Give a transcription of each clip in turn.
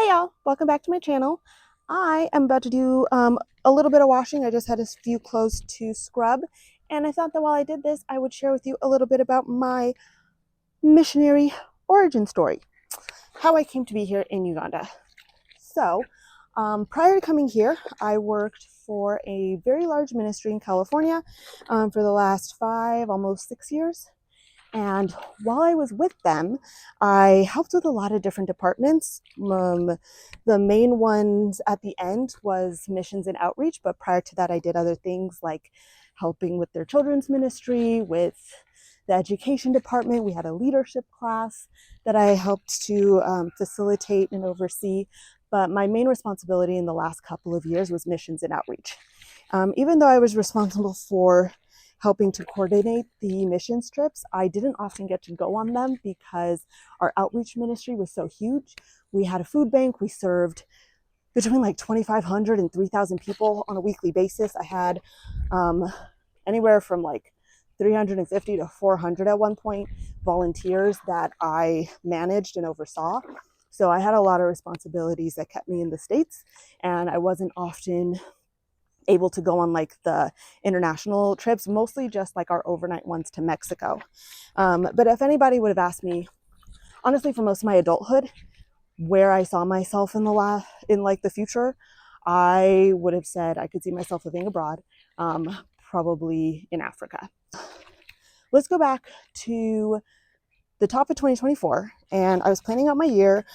Hey y'all, welcome back to my channel. I am about to do a little bit of washing. I just had a few clothes to scrub, and I thought that while I did this, I would share with you a little bit about my missionary origin story, how I came to be here in Uganda. So, prior to coming here, I worked for a very large ministry in California for the last 5, almost 6 years. And while I was with them, I helped with a lot of different departments. The main ones at the end was missions and outreach, but prior to that, I did other things like helping with their children's ministry, with the education department. We had a leadership class that I helped to facilitate and oversee. But my main responsibility in the last couple of years was missions and outreach. Even though I was responsible for helping to coordinate the missions trips, I didn't often get to go on them because our outreach ministry was so huge. We had a food bank. We served between like 2,500 and 3,000 people on a weekly basis. I had anywhere from like 350 to 400 at one point volunteers that I managed and oversaw. So I had a lot of responsibilities that kept me in the States, and I wasn't often able to go on like the international trips, mostly just like our overnight ones to Mexico. But if anybody would have asked me, honestly, for most of my adulthood, where I saw myself in the future, I would have said I could see myself living abroad, probably in Africa. Let's go back to the top of 2024, and I was planning out my year.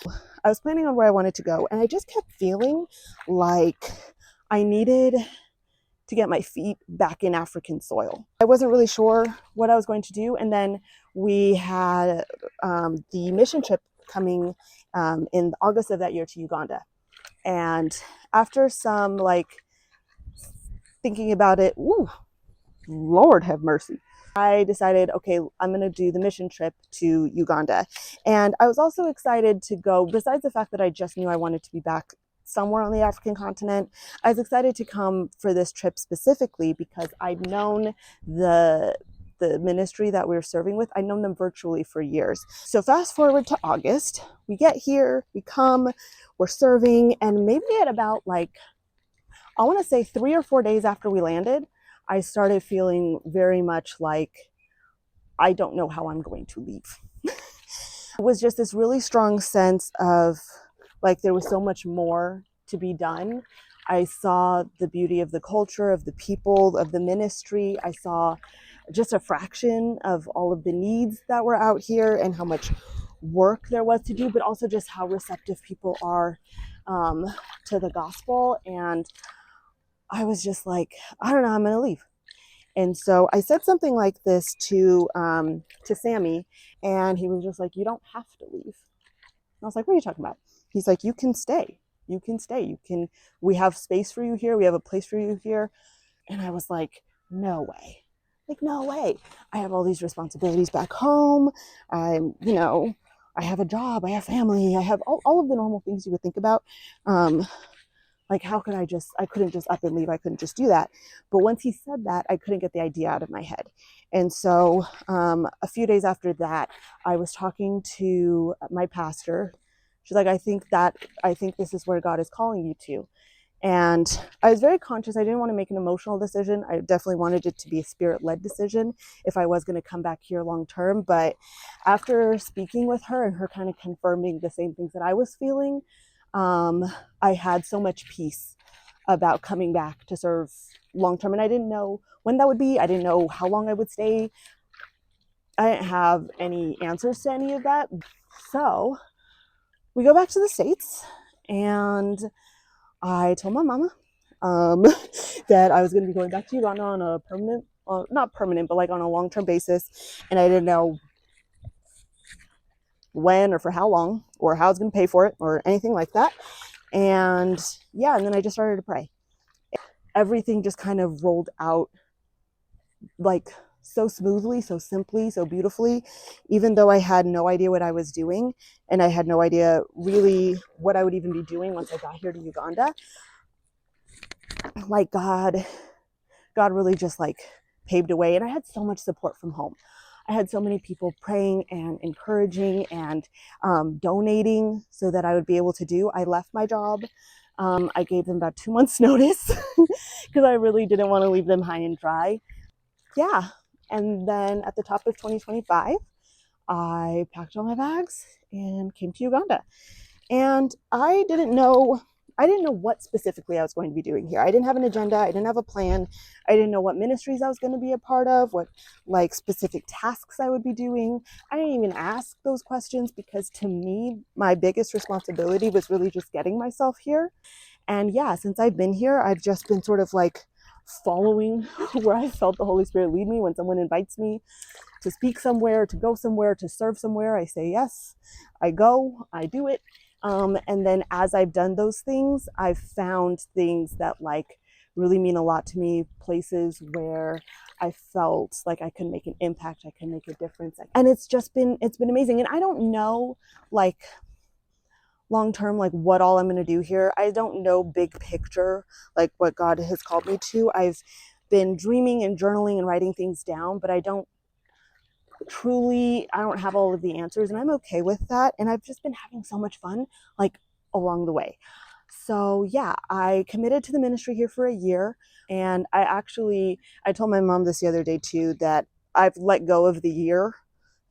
I was planning on where I wanted to go, and I just kept feeling like I needed to get my feet back in African soil. I wasn't really sure what I was going to do. And then we had the mission trip coming in August of that year to Uganda. And after some thinking about it, ooh, Lord have mercy, I decided, okay, I'm going to do the mission trip to Uganda. And I was also excited to go, besides the fact that I just knew I wanted to be back somewhere on the African continent, I was excited to come for this trip specifically because I'd known the ministry that we were serving with. I'd known them virtually for years. So fast forward to August, we get here, we come, we're serving, and maybe at about I want to say 3 or 4 days after we landed, I started feeling very much like I don't know how I'm going to leave. It was just this really strong sense of there was so much more to be done. I saw the beauty of the culture, of the people, of the ministry. I saw just a fraction of all of the needs that were out here and how much work there was to do, but also just how receptive people are to the gospel. And I was just like, I don't know, I'm going to leave. And so I said something like this to Sammy, and he was just like, you don't have to leave. And I was like, what are you talking about? He's like, you can stay. You can stay. We have space for you here. We have a place for you here. And I was like, no way. No way. I have all these responsibilities back home. I have a job. I have family. I have all of the normal things you would think about. How could I couldn't just up and leave. I couldn't just do that. But once he said that, I couldn't get the idea out of my head. And so a few days after that, I was talking to my pastor. She's like, I think this is where God is calling you to. And I was very conscious. I didn't want to make an emotional decision. I definitely wanted it to be a spirit-led decision if I was going to come back here long term. But after speaking with her and her kind of confirming the same things that I was feeling, I had so much peace about coming back to serve long term. And I didn't know when that would be. I didn't know how long I would stay. I didn't have any answers to any of that. So we go back to the States, and I told my mama that I was going to be going back to Uganda on a permanent, not permanent, but on a long-term basis. And I didn't know when or for how long or how I was going to pay for it or anything like that. And and then I just started to pray. Everything just kind of rolled out so smoothly, so simply, so beautifully, even though I had no idea what I was doing, and I had no idea really what I would even be doing once I got here to Uganda. God really just paved a way, and I had so much support from home. I had so many people praying and encouraging and donating so that I would be able to do. I left my job. I gave them about 2 months notice because I really didn't want to leave them high and dry. Yeah. And then at the top of 2025, I packed all my bags and came to Uganda. And I didn't know what specifically I was going to be doing here. I didn't have an agenda. I didn't have a plan. I didn't know what ministries I was going to be a part of, what like specific tasks I would be doing. I didn't even ask those questions because to me, my biggest responsibility was really just getting myself here. And yeah, since I've been here, I've just been sort of like following where I felt the Holy Spirit lead me. When someone invites me to speak somewhere, to go somewhere, to serve somewhere, I say yes, I go, I do it. And then as I've done those things, I've found things that like really mean a lot to me, places where I felt like I can make an impact, I can make a difference. And it's been amazing. And I don't know like long term like what all I'm going to do here. I don't know big picture like what God has called me to. I've been dreaming and journaling and writing things down, but I don't have all of the answers, and I'm okay with that. And I've just been having so much fun like along the way. So yeah, I committed to the ministry here for a year. And I told my mom this the other day too, that I've let go of the year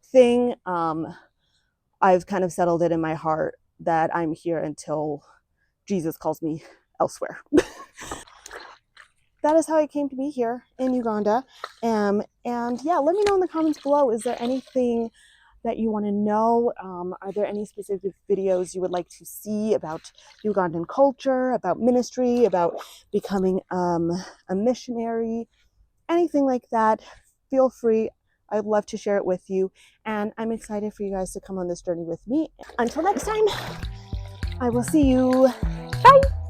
thing. I've kind of settled it in my heart that I'm here until Jesus calls me elsewhere. That is how I came to be here in Uganda. And yeah, let me know in the comments below, is there anything that you want to know? Are there any specific videos you would like to see about Ugandan culture, about ministry, about becoming a missionary, anything like that? Feel free. I'd love to share it with you. And I'm excited for you guys to come on this journey with me. Until next time, I will see you. Bye.